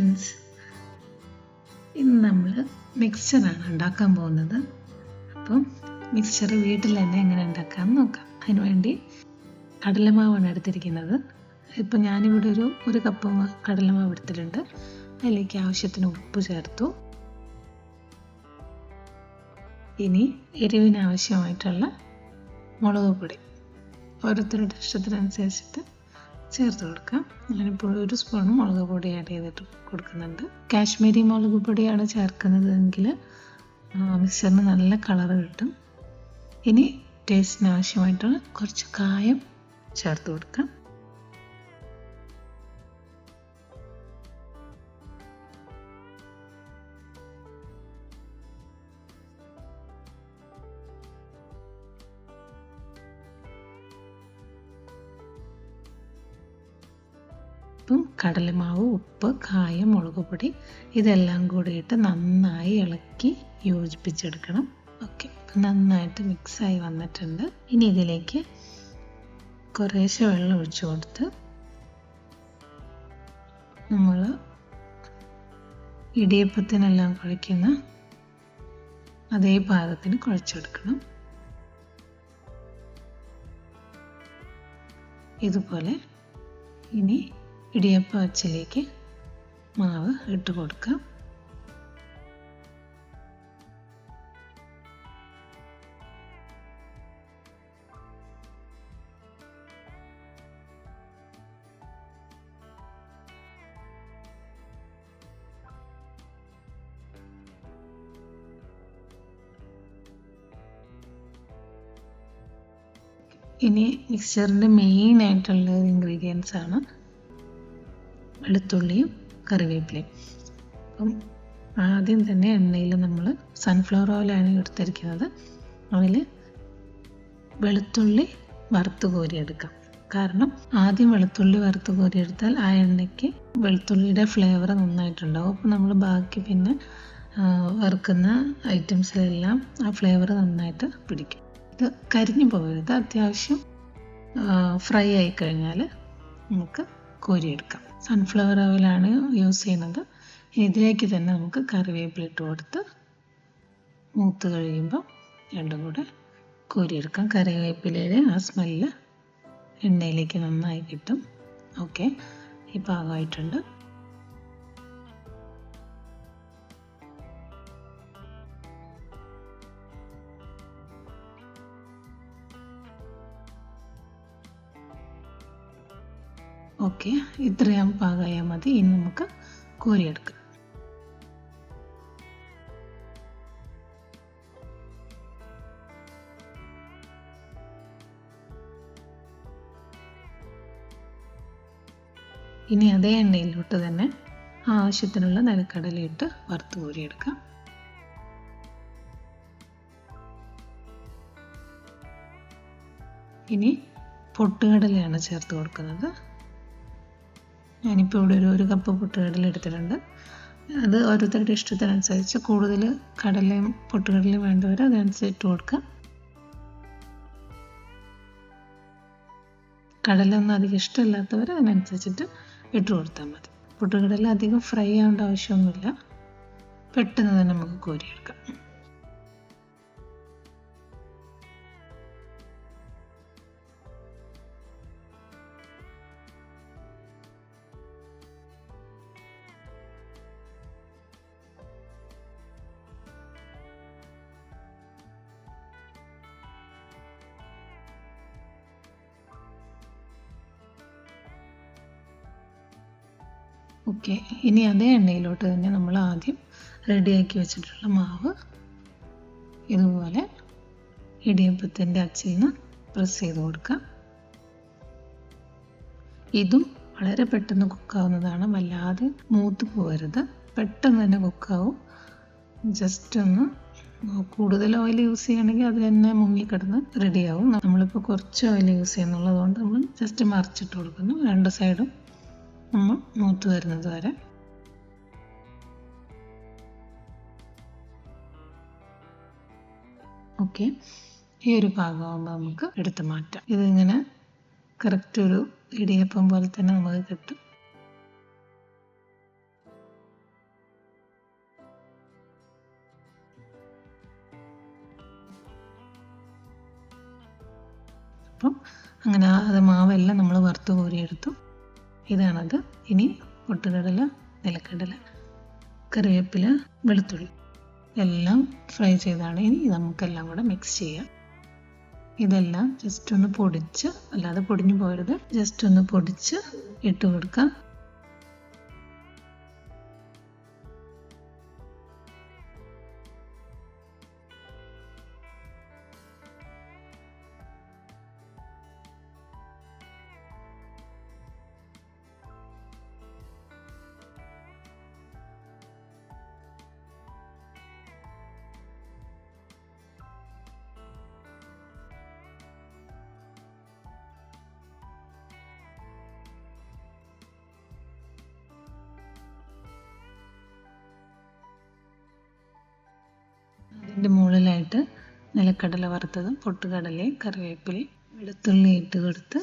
Friends, ഇന്ന് നമ്മൾ മിക്സ്ചറാണ് ഉണ്ടാക്കാൻ പോകുന്നത്. അപ്പം മിക്സ്ചർ വീട്ടിൽ തന്നെ എങ്ങനെ ഉണ്ടാക്കാമെന്ന് നോക്കാം. അതിനുവേണ്ടി കടലമാവാണ് എടുത്തിരിക്കുന്നത്. ഇപ്പം ഞാനിവിടെ ഒരു കപ്പ് കടലമാവ് എടുത്തിട്ടുണ്ട്. അതിലേക്ക് ആവശ്യത്തിന് ഉപ്പ് ചേർത്തു. ഇനി എരിവിന് ആവശ്യമായിട്ടുള്ള മുളക് പൊടി ഓരോരുത്തരുടെ ഇഷ്ടത്തിനനുസരിച്ചിട്ട് ചേർത്ത് കൊടുക്കാം. ഞാനിപ്പോൾ 1 സ്പൂൺ മുളക് പൊടി ആഡ് ചെയ്തിട്ട് കൊടുക്കുന്നുണ്ട്. കാശ്മീരി മുളക് പൊടിയാണ് ചേർക്കുന്നതെങ്കിൽ മിക്സറിന് നല്ല കളർ കിട്ടും. ഇനി ടേസ്റ്റിന് ആവശ്യമായിട്ടുള്ള കുറച്ച് കായം ചേർത്ത് കൊടുക്കാം. കടലമാവ്, ഉപ്പ്, കായം, മുളക് പൊടി ഇതെല്ലാം കൂടിയിട്ട് നന്നായി ഇളക്കി യോജിപ്പിച്ചെടുക്കണം. ഓക്കെ, നന്നായിട്ട് മിക്സായി വന്നിട്ടുണ്ട്. ഇനി ഇതിലേക്ക് കുറേശ്ശെ വെള്ളം ഒഴിച്ചു കൊടുത്ത് നമ്മൾ ഇടിയപ്പത്തിനെല്ലാം കുഴയ്ക്കുന്ന അതേ പാകത്തിന് കുഴച്ചെടുക്കണം. ഇതുപോലെ ഇനി ഇടിയപ്പ അച്ചിലേക്ക് മാവ് ഇട്ട് കൊടുക്കാം. ഇനി മിക്സ്ചറിൻ്റെ മെയിൻ ആയിട്ടുള്ള ഇൻഗ്രീഡിയൻസ് ആണ് വെളുത്തുള്ളിയും കറിവേപ്പിലയും. അപ്പം ആദ്യം തന്നെ എണ്ണയിൽ നമ്മൾ സൺഫ്ലവർ ഓയിലാണ് എടുത്തിരിക്കുന്നത്. അതിൽ വെളുത്തുള്ളി വറുത്ത് കോരിയെടുക്കാം. കാരണം ആദ്യം വെളുത്തുള്ളി വറുത്ത് കോരിയെടുത്താൽ ആ എണ്ണയ്ക്ക് വെളുത്തുള്ളിയുടെ ഫ്ലേവർ നന്നായിട്ടുണ്ടാവും. അപ്പോൾ നമ്മൾ ബാക്കി പിന്നെ വറുക്കുന്ന ഐറ്റംസിലെല്ലാം ആ ഫ്ലേവർ നന്നായിട്ട് പിടിക്കും. ഇത് കരിഞ്ഞു പോകരുത്. അത്യാവശ്യം ഫ്രൈ ആയി കഴിഞ്ഞാൽ നമുക്ക് കോരിയെടുക്കാം. സൺഫ്ലവർ ഓയിലാണ് യൂസ് ചെയ്യുന്നത്. ഇതിലേക്ക് തന്നെ നമുക്ക് കറിവേപ്പില ഇട്ട് കൊടുത്ത് മൂത്ത് കഴിയുമ്പോൾ രണ്ടും കൂടെ കോരിയെടുക്കാം. കറിവേപ്പിലയുടെ ആ സ്മെല്ല് എണ്ണയിലേക്ക് നന്നായി കിട്ടും. ഓക്കെ, ഈ പാകമായിട്ടുണ്ട്. ഓക്കെ, ഇത്രയും പാകമായാൽ മതി. ഇനി നമുക്ക് കോരിയെടുക്കാം. ഇനി അതേ എണ്ണയിലോട്ട് തന്നെ ആവശ്യത്തിനുള്ള നിലക്കടലയിട്ട് വറുത്ത് കോരിയെടുക്കാം. ഇനി പൊട്ടുകടലയാണ് ചേർത്ത് കൊടുക്കുന്നത്. ഞാനിപ്പോൾ ഇവിടെ ഒരു കപ്പ് പൊട്ടുകടല എടുത്തിട്ടുണ്ട്. അത് ഓരോരുത്തരുടെ ഇഷ്ടത്തിനനുസരിച്ച് കൂടുതൽ കടലയും പൊട്ടുകടലയും വേണ്ടവർ അതനുസരിച്ച് ഇട്ട് കൊടുക്കാം. കടല ഒന്നും അധികം ഇഷ്ടമില്ലാത്തവർ അതിനനുസരിച്ചിട്ട് ഇട്ട് കൊടുത്താൽ മതി. പൊട്ടുകടല അധികം ഫ്രൈ ആവേണ്ട ആവശ്യമൊന്നുമില്ല. പെട്ടെന്ന് തന്നെ നമുക്ക് കോരിയെടുക്കാം. ഓക്കെ, ഇനി അതേ എണ്ണയിലോട്ട് തന്നെ നമ്മൾ ആദ്യം റെഡിയാക്കി വെച്ചിട്ടുള്ള മാവ് ഇതുപോലെ ഇടിയപ്പത്തിൻ്റെ അച്ചിൽ നിന്ന് പ്രസ് ചെയ്ത് കൊടുക്കാം. ഇതും വളരെ പെട്ടെന്ന് കുക്കാവുന്നതാണ്. വല്ലാതെ മൂത്ത് പോകരുത്. പെട്ടെന്ന് തന്നെ കുക്കാവും. ജസ്റ്റ് ഒന്ന് കൂടുതൽ ഓയിൽ യൂസ് ചെയ്യുകയാണെങ്കിൽ അത് തന്നെ മുങ്ങിക്കിടന്ന് റെഡിയാവും. നമ്മളിപ്പോൾ കുറച്ച് ഓയിൽ യൂസ് ചെയ്യുന്നുള്ളതുകൊണ്ട് നമ്മൾ ജസ്റ്റ് മറിച്ചിട്ട് കൊടുക്കുന്നു. രണ്ട് സൈഡും നമ്മൾ മൂത്ത് വരുന്നത് വരെ. ഓക്കെ, ഈ ഒരു പാകമാകുമ്പോൾ നമുക്ക് എടുത്ത് മാറ്റാം. ഇതിങ്ങനെ കറക്റ്റ് ഒരു ഇടിയപ്പം പോലെ തന്നെ നമുക്ക് കിട്ടും. അങ്ങനെ അത് മാവെല്ലാം നമ്മൾ വറുത്ത് കോരിയെടുത്തു. ഇതാണത്. ഇനി പൊട്ടുകടല, നിലക്കടല, കറിവേപ്പില, വെളുത്തുള്ളി എല്ലാം ഫ്രൈ ചെയ്താണ്. ഇനി നമുക്കെല്ലാം കൂടെ മിക്സ് ചെയ്യാം. ഇതെല്ലാം ജസ്റ്റ് ഒന്ന് പൊടിച്ച്, അല്ലാതെ പൊടിഞ്ഞു പോകരുത്, ജസ്റ്റ് ഒന്ന് പൊടിച്ച് ഇട്ട് കൊടുക്കാം. അതിൻ്റെ മുകളിലായിട്ട് നിലക്കടല വറുത്തതും പൊട്ടുകടലയും കറിവേപ്പിലയും വെളുത്തുള്ളി ഇട്ട് കൊടുത്ത്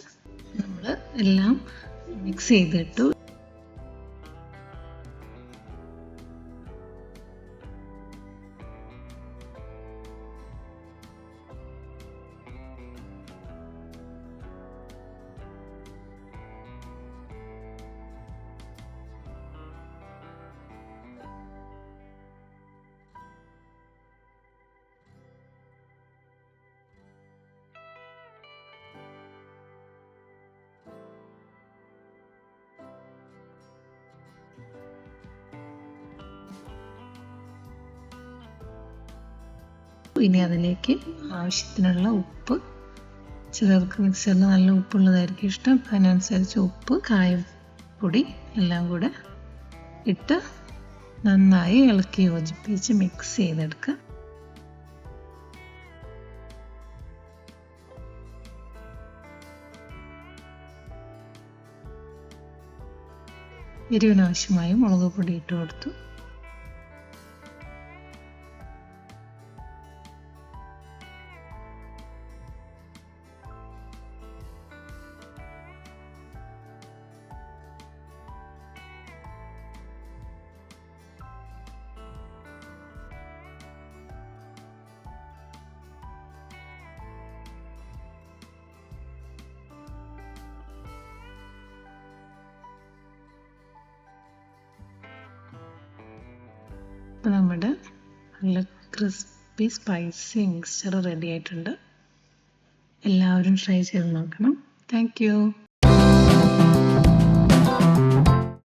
നമ്മൾ എല്ലാം മിക്സ് ചെയ്തിട്ടു. ഇനി അതിലേക്ക് ആവശ്യത്തിനുള്ള ഉപ്പ്, ചിലർക്ക് മിക്സറിൽ നല്ല ഉപ്പുള്ളതായിരിക്കും ഇഷ്ടം, അതിനനുസരിച്ച് ഉപ്പ്, കായപ്പൊടി എല്ലാം കൂടെ ഇട്ട് നന്നായി ഇളക്കി യോജിപ്പിച്ച് മിക്സ് ചെയ്തെടുക്കുക. എരിവിനാവശ്യമായി മുളക് പൊടി ഇട്ട് കൊടുത്തു. അപ്പോൾ നമ്മുടെ നല്ല ക്രിസ്പി സ്പൈസി മിക്സ്ചർ റെഡി ആയിട്ടുണ്ട്. എല്ലാവരും ട്രൈ ചെയ്ത് നോക്കണം. Thank you.